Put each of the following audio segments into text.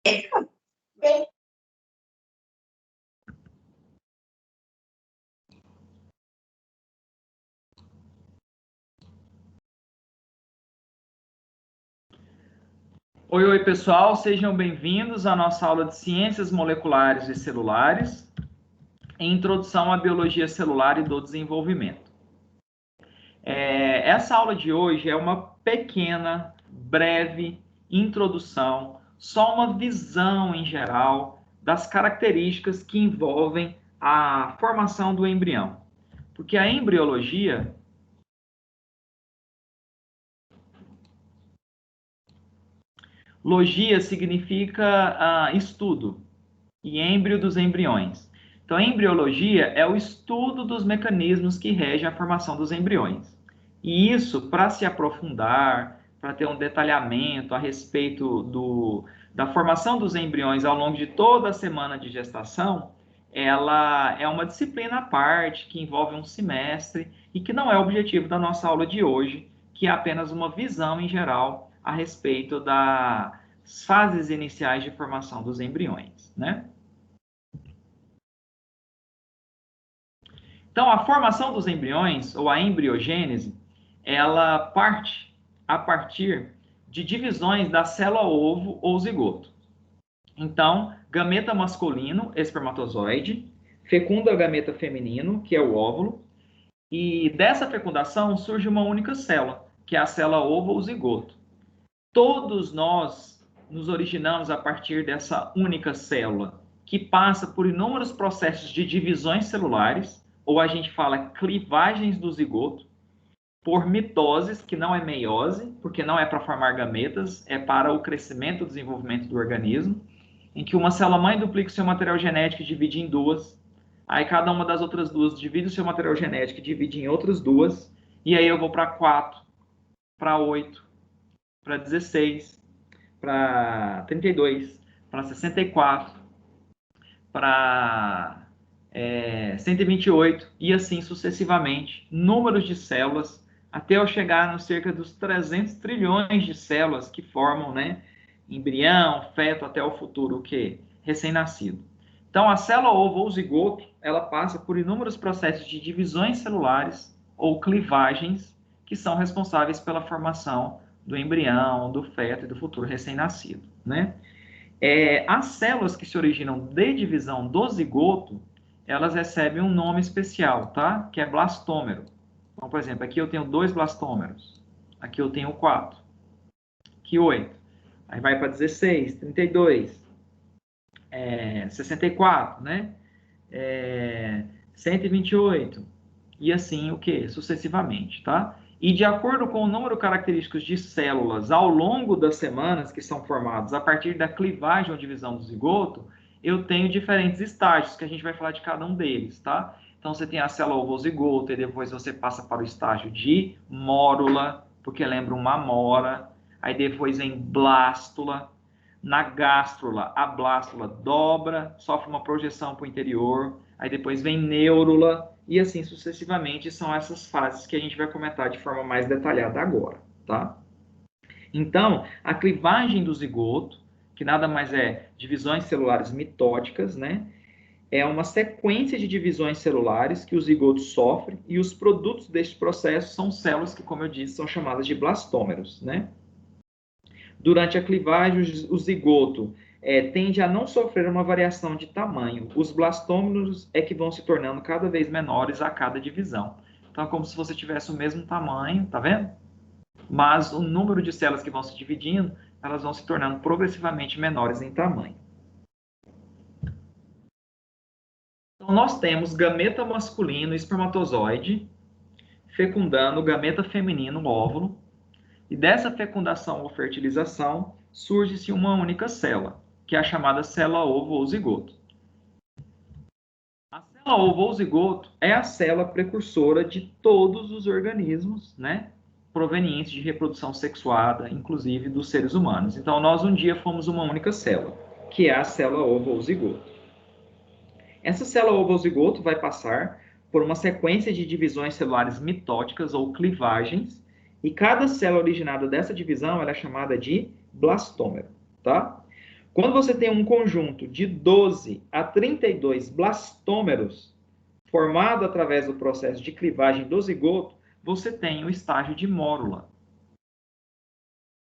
Oi, pessoal, sejam bem-vindos à nossa aula de Ciências Moleculares e Celulares, em Introdução à Biologia Celular e do Desenvolvimento. Essa aula de hoje é uma pequena, breve introdução, só uma visão em geral das características que envolvem a formação do embrião. Porque a embriologia logia significa estudo e êmbrio dos embriões. Então, a embriologia é o estudo dos mecanismos que regem a formação dos embriões. E isso, para se aprofundar, para ter um detalhamento a respeito da formação dos embriões ao longo de toda a semana de gestação, ela é uma disciplina à parte, que envolve um semestre e que não é o objetivo da nossa aula de hoje, que é apenas uma visão em geral a respeito das fases iniciais de formação dos embriões, né? Então, a formação dos embriões, ou a embriogênese, ela parte a partir de divisões da célula-ovo ou zigoto. Então, gameta masculino, espermatozoide, fecunda gameta feminino, que é o óvulo, e dessa fecundação surge uma única célula, que é a célula-ovo ou zigoto. Todos nós nos originamos a partir dessa única célula, que passa por inúmeros processos de divisões celulares, ou a gente fala clivagens do zigoto, por mitoses, que não é meiose, porque não é para formar gametas, é para o crescimento e desenvolvimento do organismo, em que uma célula-mãe duplica o seu material genético e divide em duas, aí cada uma das outras duas divide o seu material genético e divide em outras duas, e aí eu vou para 4, para 8, para 16, para 32, para 64, para 128 e assim sucessivamente, números de células, até eu chegar no cerca dos 300 trilhões de células que formam, né, embrião, feto, até o futuro, o quê? Recém-nascido. Então, a célula ovo ou zigoto, ela passa por inúmeros processos de divisões celulares ou clivagens que são responsáveis pela formação do embrião, do feto e do futuro recém-nascido, né? As células que se originam de divisão do zigoto, elas recebem um nome especial, tá? Que é blastômero. Então, por exemplo, aqui eu tenho 2 blastômeros. Aqui eu tenho 4. Aqui 8. Aí vai para 16, 32, 64, né? 128. E assim o que? Sucessivamente, tá? E de acordo com o número característico de células ao longo das semanas que são formadas a partir da clivagem ou divisão do zigoto, eu tenho diferentes estágios, que a gente vai falar de cada um deles, tá? Então, você tem a célula ovozigoto, e depois você passa para o estágio de mórula, porque lembra uma amora. Aí depois vem blástula. Na gástrula, a blástula dobra, sofre uma projeção para o interior. Aí depois vem neurula, e assim sucessivamente. São essas fases que a gente vai comentar de forma mais detalhada agora, tá? Então, a clivagem do zigoto, que nada mais é divisões celulares mitóticas, né? É uma sequência de divisões celulares que o zigoto sofre, e os produtos deste processo são células que, como eu disse, são chamadas de blastômeros, né? Durante a clivagem, o zigoto tende a não sofrer uma variação de tamanho. Os blastômeros é que vão se tornando cada vez menores a cada divisão. Então, é como se você tivesse o mesmo tamanho, tá vendo? Mas o número de células que vão se dividindo, elas vão se tornando progressivamente menores em tamanho. Então, nós temos gameta masculino, espermatozoide, fecundando o gameta feminino, óvulo, e dessa fecundação ou fertilização surge-se uma única célula, que é a chamada célula ovo ou zigoto. A célula ovo ou zigoto é a célula precursora de todos os organismos, né, provenientes de reprodução sexuada, inclusive dos seres humanos. Então, nós um dia fomos uma única célula, que é a célula ovo ou zigoto. Essa célula ovo ou zigoto vai passar por uma sequência de divisões celulares mitóticas ou clivagens, e cada célula originada dessa divisão ela é chamada de blastômero, tá? Quando você tem um conjunto de 12 a 32 blastômeros formado através do processo de clivagem do zigoto, você tem o estágio de mórula.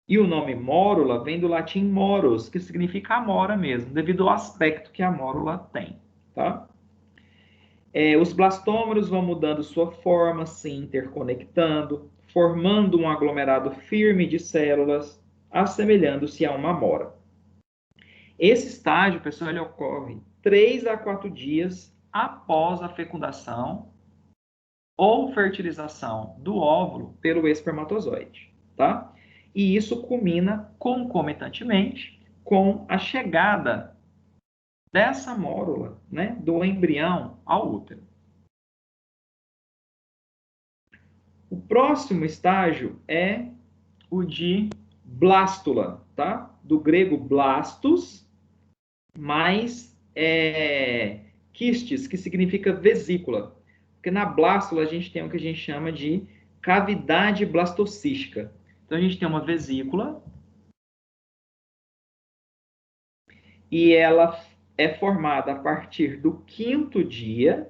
E o nome mórula vem do latim moros, que significa amora mesmo, devido ao aspecto que a mórula tem, tá? Os blastômeros vão mudando sua forma, se interconectando, formando um aglomerado firme de células, assemelhando-se a uma amora. Esse estágio, pessoal, ele ocorre 3 a 4 dias após a fecundação ou fertilização do óvulo pelo espermatozoide, tá? E isso culmina concomitantemente com a chegada dessa mórula, né, do embrião ao útero. O próximo estágio é o de blástula, tá? Do grego blastos, mais quistes, que significa vesícula. Porque na blástula a gente tem o que a gente chama de cavidade blastocística. Então a gente tem uma vesícula e ela é formada a partir do 5º dia.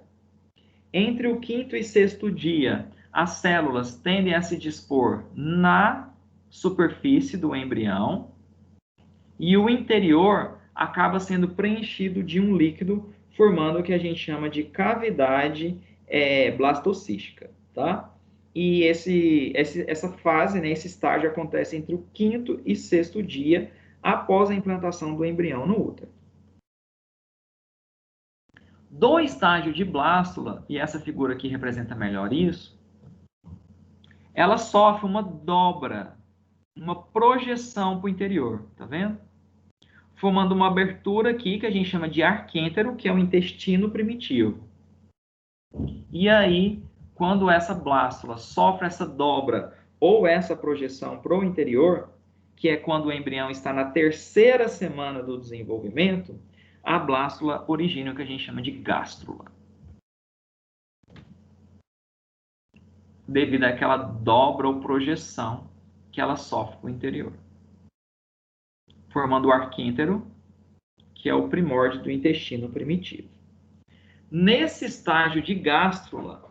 Entre o 5º e 6º dia, as células tendem a se dispor na superfície do embrião e o interior acaba sendo preenchido de um líquido, formando o que a gente chama de cavidade blastocística, tá? E essa fase, né, esse estágio acontece entre o 5º e 6º dia após a implantação do embrião no útero. Do estágio de blástula, e essa figura aqui representa melhor isso, ela sofre uma dobra, uma projeção para o interior, tá vendo? Formando uma abertura aqui que a gente chama de arquêntero, que é o intestino primitivo. E aí, quando essa blástula sofre essa dobra ou essa projeção para o interior, que é quando o embrião está na 3ª semana do desenvolvimento, a blástula origina o que a gente chama de gástrula. Devido àquela dobra ou projeção que ela sofre para o interior. Formando o arquêntero, que é o primórdio do intestino primitivo. Nesse estágio de gástrula,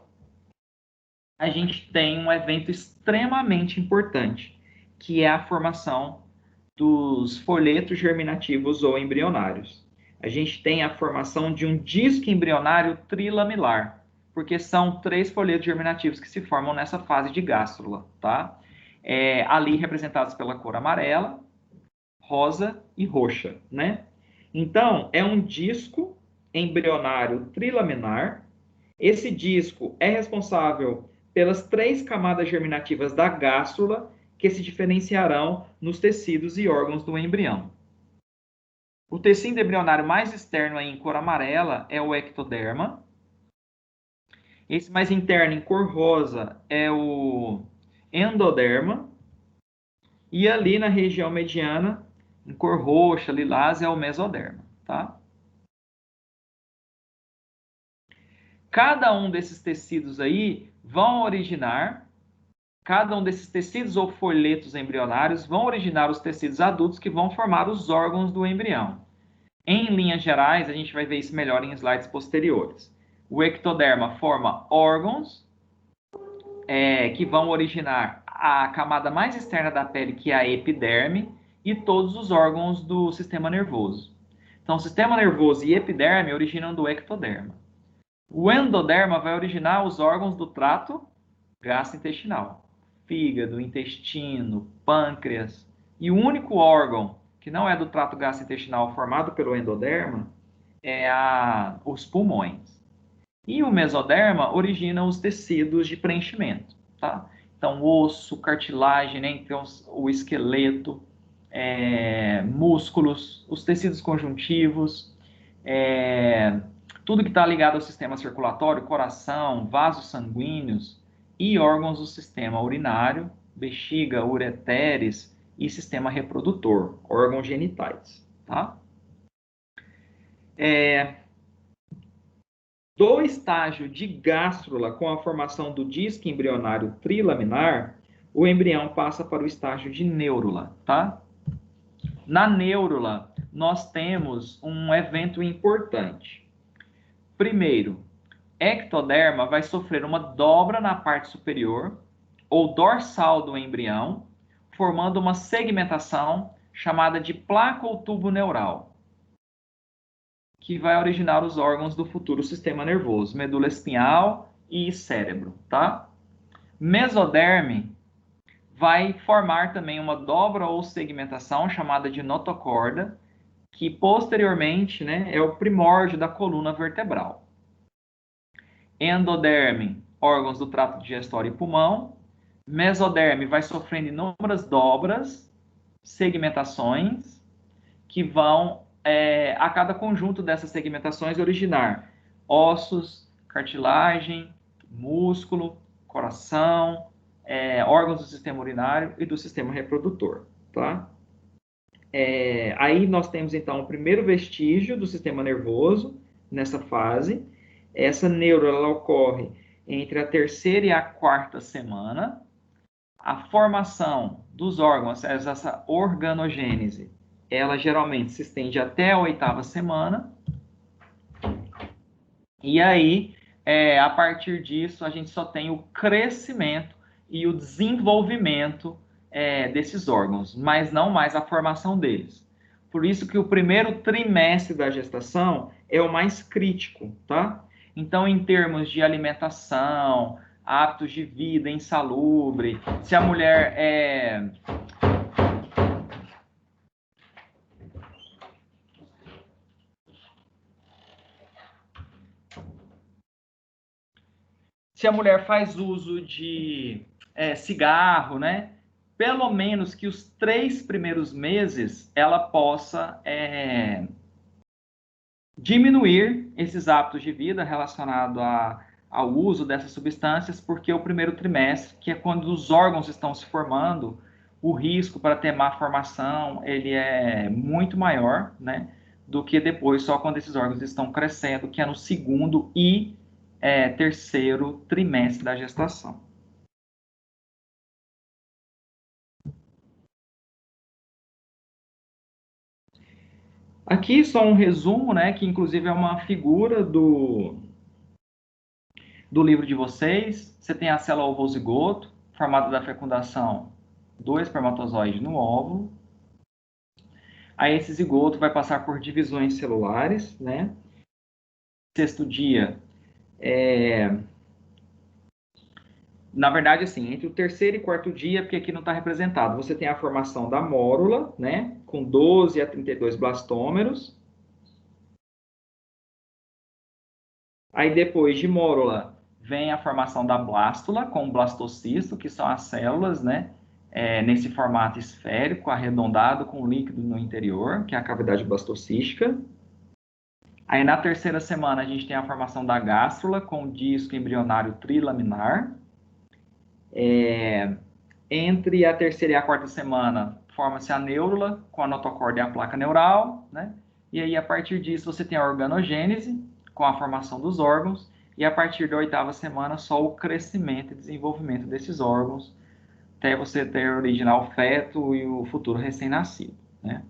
a gente tem um evento extremamente importante, que é a formação dos folhetos germinativos ou embrionários. A gente tem a formação de um disco embrionário trilamilar, porque são 3 folhetos germinativos que se formam nessa fase de gástrula, tá? Ali representados pela cor amarela, rosa e roxa, né? Então, é um disco embrionário trilaminar. Esse disco é responsável pelas 3 camadas germinativas da gástrula, que se diferenciarão nos tecidos e órgãos do embrião. O tecido embrionário mais externo aí, em cor amarela é o ectoderma. Esse mais interno, em cor rosa, é o endoderma. E ali na região mediana, em cor roxa, lilás, é o mesoderma, tá? Cada um desses tecidos aí cada um desses tecidos ou folhetos embrionários vão originar os tecidos adultos que vão formar os órgãos do embrião. Em linhas gerais, a gente vai ver isso melhor em slides posteriores. O ectoderma forma órgãos que vão originar a camada mais externa da pele, que é a epiderme, e todos os órgãos do sistema nervoso. Então, o sistema nervoso e epiderme originam do ectoderma. O endoderma vai originar os órgãos do trato gastrointestinal. Fígado, intestino, pâncreas. E o único órgão que não é do trato gastrointestinal formado pelo endoderma é os pulmões. E o mesoderma origina os tecidos de preenchimento, tá? Então, osso, cartilagem, né? Então, o esqueleto, músculos, os tecidos conjuntivos, tudo que está ligado ao sistema circulatório, coração, vasos sanguíneos e órgãos do sistema urinário, bexiga, ureteres e sistema reprodutor, órgãos genitais, tá? Do estágio de gástrula, com a formação do disco embrionário trilaminar, o embrião passa para o estágio de neurula, tá? Na neurula, nós temos um evento importante. Primeiro, ectoderma vai sofrer uma dobra na parte superior ou dorsal do embrião, formando uma segmentação chamada de placa ou tubo neural, que vai originar os órgãos do futuro sistema nervoso, medula espinhal e cérebro, tá? Mesoderme vai formar também uma dobra ou segmentação chamada de notocorda, que posteriormente, né, é o primórdio da coluna vertebral. Endoderme, órgãos do trato digestório e pulmão. Mesoderme vai sofrendo inúmeras dobras, segmentações, que vão, a cada conjunto dessas segmentações, originar ossos, cartilagem, músculo, coração, órgãos do sistema urinário e do sistema reprodutor, tá? Aí nós temos, então, o primeiro vestígio do sistema nervoso nessa fase. Essa neuro, ela ocorre entre a terceira e a quarta semana. A formação dos órgãos, essa organogênese, ela geralmente se estende até a oitava semana. E aí, a partir disso, a gente só tem o crescimento e o desenvolvimento desses órgãos, mas não mais a formação deles. Por isso que o primeiro trimestre da gestação é o mais crítico, tá? Então, em termos de alimentação, hábitos de vida insalubre, se a mulher faz uso de cigarro, né? Pelo menos que os 3 primeiros meses ela possa diminuir esses hábitos de vida relacionados ao uso dessas substâncias, porque o primeiro trimestre, que é quando os órgãos estão se formando, o risco para ter má formação, ele é muito maior, né, do que depois, só quando esses órgãos estão crescendo, que é no segundo e terceiro trimestre da gestação. Aqui só um resumo, né, que inclusive é uma figura do livro de vocês. Você tem a célula ovozigoto, formada da fecundação do espermatozoide no óvulo. Aí esse zigoto vai passar por divisões celulares, né? Sexto dia, na verdade, assim, entre o terceiro e quarto dia, porque aqui não está representado, você tem a formação da mórula, né? Com 12 a 32 blastômeros. Aí depois de mórula, vem a formação da blástula com o blastocisto, que são as células, né? Nesse formato esférico, arredondado, com líquido no interior, que é a cavidade blastocística. Aí na terceira semana a gente tem a formação da gástrula com o disco embrionário trilaminar. Entre a terceira e a quarta semana forma-se a neurula com a notocorda e a placa neural, né? E aí a partir disso você tem a organogênese com a formação dos órgãos e a partir da oitava semana só o crescimento e desenvolvimento desses órgãos até você ter original feto e o futuro recém-nascido, né?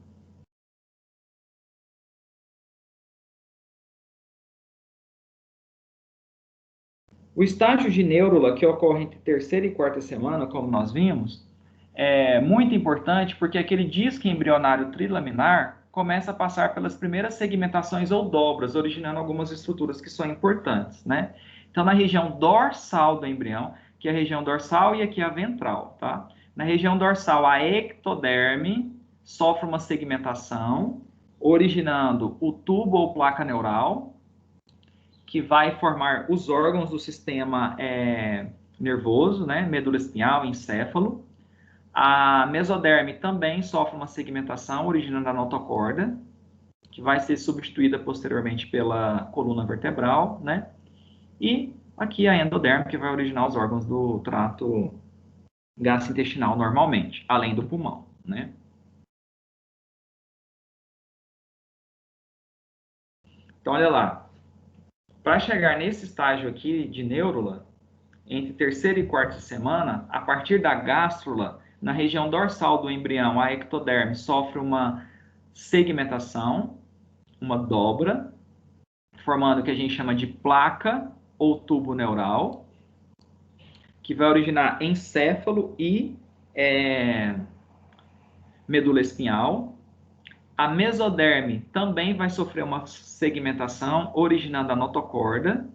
O estágio de neurula, que ocorre entre terceira e quarta semana, como nós vimos, é muito importante porque aquele disco embrionário trilaminar começa a passar pelas primeiras segmentações ou dobras, originando algumas estruturas que são importantes, né? Então, na região dorsal do embrião, que é a região dorsal e aqui a ventral, tá? Na região dorsal, a ectoderme sofre uma segmentação, originando o tubo ou placa neural, que vai formar os órgãos do sistema nervoso, né? Medula espinhal, encéfalo. A mesoderme também sofre uma segmentação, originando a notocorda, que vai ser substituída posteriormente pela coluna vertebral, né? E aqui a endoderme, que vai originar os órgãos do trato gastrointestinal normalmente, além do pulmão, né? Então, olha lá. Para chegar nesse estágio aqui de neurula, entre terceira e quarta semana, a partir da gástrula, na região dorsal do embrião, a ectoderme sofre uma segmentação, uma dobra, formando o que a gente chama de placa ou tubo neural, que vai originar encéfalo e medula espinhal. A mesoderme também vai sofrer uma segmentação, originando a notocorda,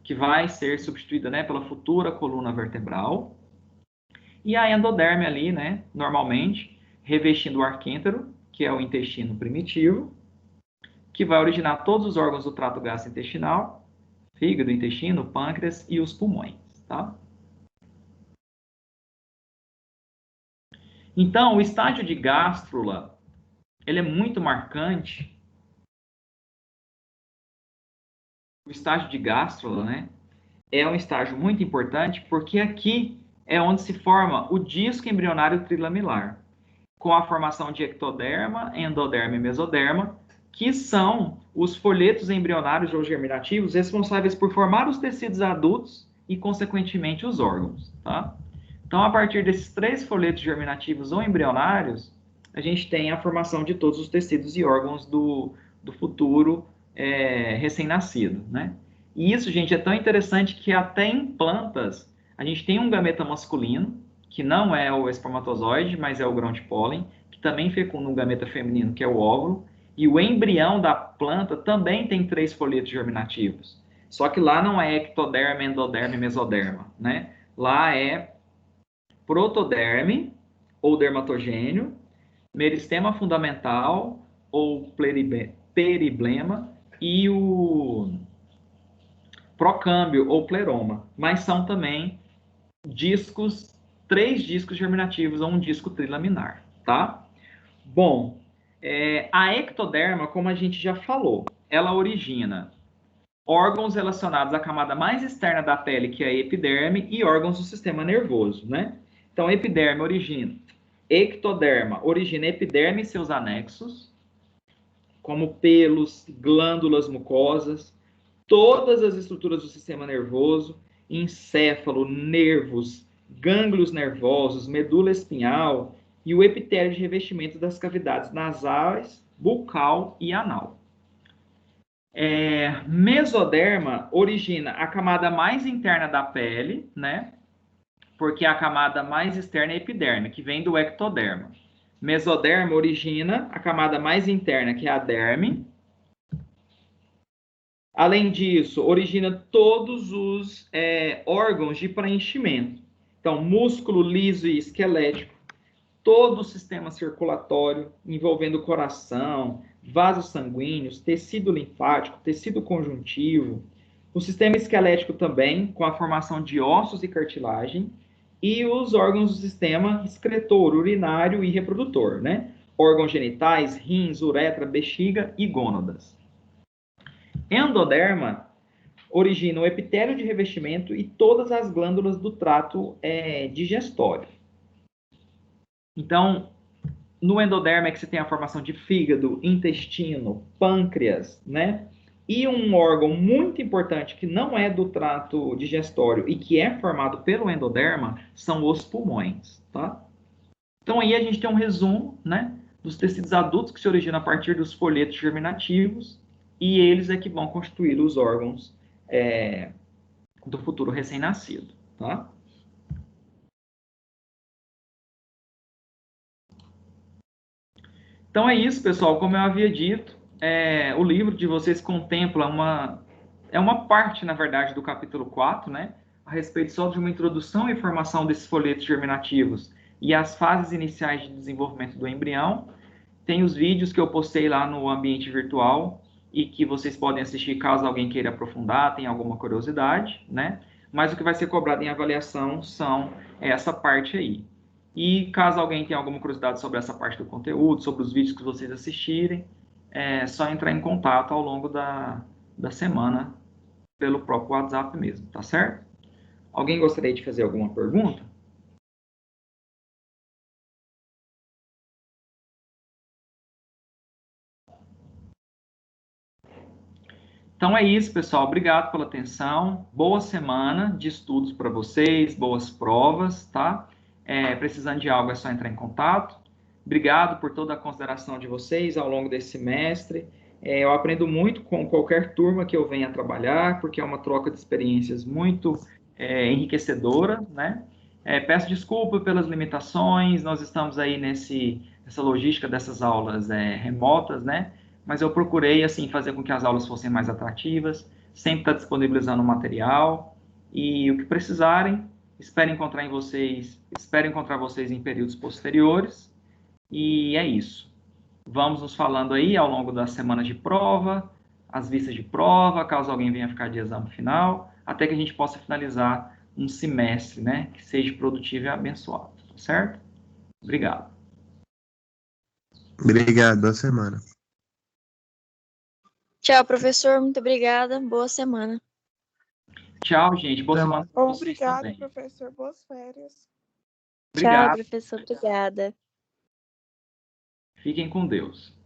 que vai ser substituída, né, pela futura coluna vertebral. E a endoderme ali, né, normalmente, revestindo o arquêntero, que é o intestino primitivo, que vai originar todos os órgãos do trato gastrointestinal, fígado, intestino, pâncreas e os pulmões, tá? Então, o estágio de gástrula, ele é muito marcante. O estágio de gástrula, né, é um estágio muito importante porque aqui é onde se forma o disco embrionário trilamilar, com a formação de ectoderma, endoderma e mesoderma, que são os folhetos embrionários ou germinativos responsáveis por formar os tecidos adultos e, consequentemente, os órgãos, tá? Então, a partir desses 3 folhetos germinativos ou embrionários, a gente tem a formação de todos os tecidos e órgãos do futuro recém-nascido, né? E isso, gente, é tão interessante que até em plantas, a gente tem um gameta masculino, que não é o espermatozoide, mas é o grão de pólen, que também fecunda um gameta feminino, que é o óvulo, e o embrião da planta também tem 3 folhetos germinativos. Só que lá não é ectoderma, endoderma e mesoderma, né? Lá é protoderme, ou dermatogênio, meristema fundamental, ou periblema, e o procâmbio, ou pleroma. Mas são também discos, 3 discos germinativos ou um disco trilaminar, tá? Bom, a ectoderma, como a gente já falou, ela origina órgãos relacionados à camada mais externa da pele, que é a epiderme, e órgãos do sistema nervoso, né? Então, epiderme origina, ectoderma origina epiderme e seus anexos, como pelos, glândulas mucosas, todas as estruturas do sistema nervoso, encéfalo, nervos, gânglios nervosos, medula espinhal e o epitélio de revestimento das cavidades nasais, bucal e anal. Mesoderma origina a camada mais interna da pele, né? Porque a camada mais externa é a epiderme, que vem do ectoderma. Mesoderma origina a camada mais interna, que é a derme. Além disso, origina todos os órgãos de preenchimento. Então, músculo liso e esquelético, todo o sistema circulatório, envolvendo coração, vasos sanguíneos, tecido linfático, tecido conjuntivo, o sistema esquelético também, com a formação de ossos e cartilagem, e os órgãos do sistema excretor, urinário e reprodutor, né? Órgãos genitais, rins, uretra, bexiga e gônadas. Endoderma origina o epitélio de revestimento e todas as glândulas do trato digestório. Então, no endoderma é que você tem a formação de fígado, intestino, pâncreas, né? E um órgão muito importante que não é do trato digestório e que é formado pelo endoderma são os pulmões, tá? Então aí a gente tem um resumo, né, dos tecidos adultos que se originam a partir dos folhetos germinativos e eles é que vão constituir os órgãos do futuro recém-nascido, tá? Então é isso, pessoal. Como eu havia dito, o livro de vocês contempla uma parte, na verdade, do capítulo 4, né? A respeito só de uma introdução e formação desses folhetos germinativos e as fases iniciais de desenvolvimento do embrião. Tem os vídeos que eu postei lá no ambiente virtual e que vocês podem assistir caso alguém queira aprofundar, tem alguma curiosidade, né? Mas o que vai ser cobrado em avaliação são essa parte aí. E caso alguém tenha alguma curiosidade sobre essa parte do conteúdo, sobre os vídeos que vocês assistirem, é só entrar em contato ao longo da semana pelo próprio WhatsApp mesmo, tá certo? Alguém gostaria de fazer alguma pergunta? Então é isso, pessoal. Obrigado pela atenção. Boa semana de estudos para vocês, boas provas, tá? Precisando de algo é só entrar em contato. Obrigado por toda a consideração de vocês ao longo desse semestre. Eu aprendo muito com qualquer turma que eu venha trabalhar, porque é uma troca de experiências muito enriquecedora, né? Peço desculpa pelas limitações, nós estamos aí nessa logística dessas aulas remotas, né? Mas eu procurei, assim, fazer com que as aulas fossem mais atrativas, sempre estar disponibilizando material, e o que precisarem, espero encontrar vocês em períodos posteriores, e é isso. Vamos nos falando aí ao longo das semanas de prova, as vistas de prova, caso alguém venha ficar de exame final, até que a gente possa finalizar um semestre, né, que seja produtivo e abençoado, tá certo? Obrigado. Obrigado, boa semana. Tchau, professor. Muito obrigada. Boa semana. Tchau, gente. Boa semana para vocês Obrigada, também. professor. Boas férias. Obrigado. Tchau, professor. Obrigada. Fiquem com Deus.